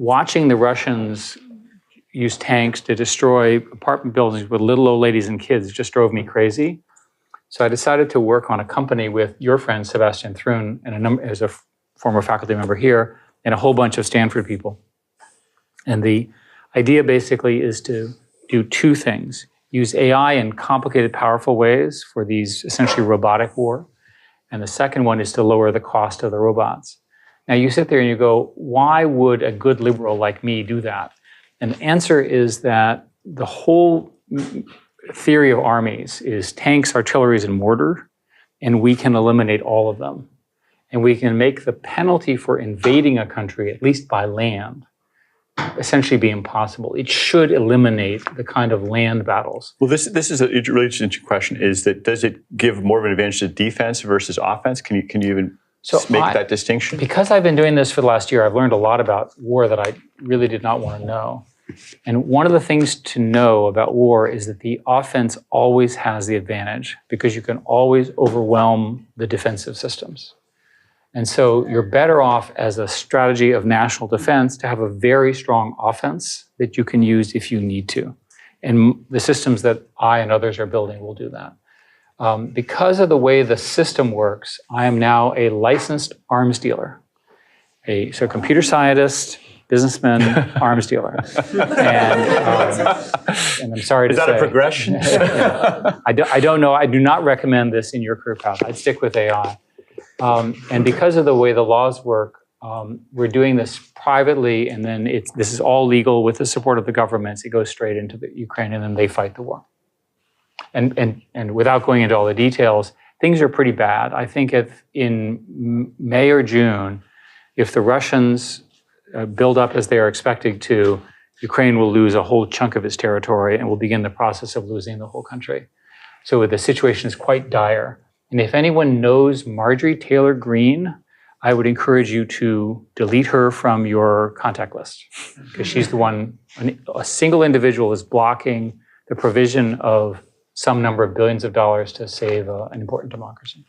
watching the Russians use tanks to destroy apartment buildings with little old ladies and kids just drove me crazy. So I decided to work on a company with your friend Sebastian Thrun, and as a former faculty member here, and a whole bunch of Stanford people. And the idea basically is to do two things. Use AI in complicated, powerful ways for these essentially robotic war. And the second one is to lower the cost of the robots. Now you sit there and you go, why would a good liberal like me do that? And the answer is that the whole theory of armies is tanks, artillery, and mortar, and we can eliminate all of them. And we can make the penalty for invading a country, at least by land, essentially be impossible. It should eliminate the kind of land battles. Well, this is a really interesting question, is that does it give more of an advantage to defense versus offense? Can you even make that distinction? Because I've been doing this for the last year, I've learned a lot about war that I really did not want to know. And one of the things to know about war is that the offense always has the advantage because you can always overwhelm the defensive systems. And so you're better off as a strategy of national defense to have a very strong offense that you can use if you need to. And the systems that I and others are building will do that. Because of the way the system works, I am now a licensed arms dealer. So computer scientist, businessman, arms dealer. And I'm sorry to say. Is that a progression? I don't know. I do not recommend this in your career path. I'd stick with AI. And because of the way the laws work, we're doing this privately, and then this is all legal with the support of the governments. It goes straight into the Ukraine, and then they fight the war. And without going into all the details, things are pretty bad. I think if in May or June, if the Russians build up as they are expected to, Ukraine will lose a whole chunk of its territory and will begin the process of losing the whole country. So the situation is quite dire. And if anyone knows Marjorie Taylor Greene, I would encourage you to delete her from your contact list, because she's the one, a single individual is blocking the provision of some number of billions of dollars to save an important democracy.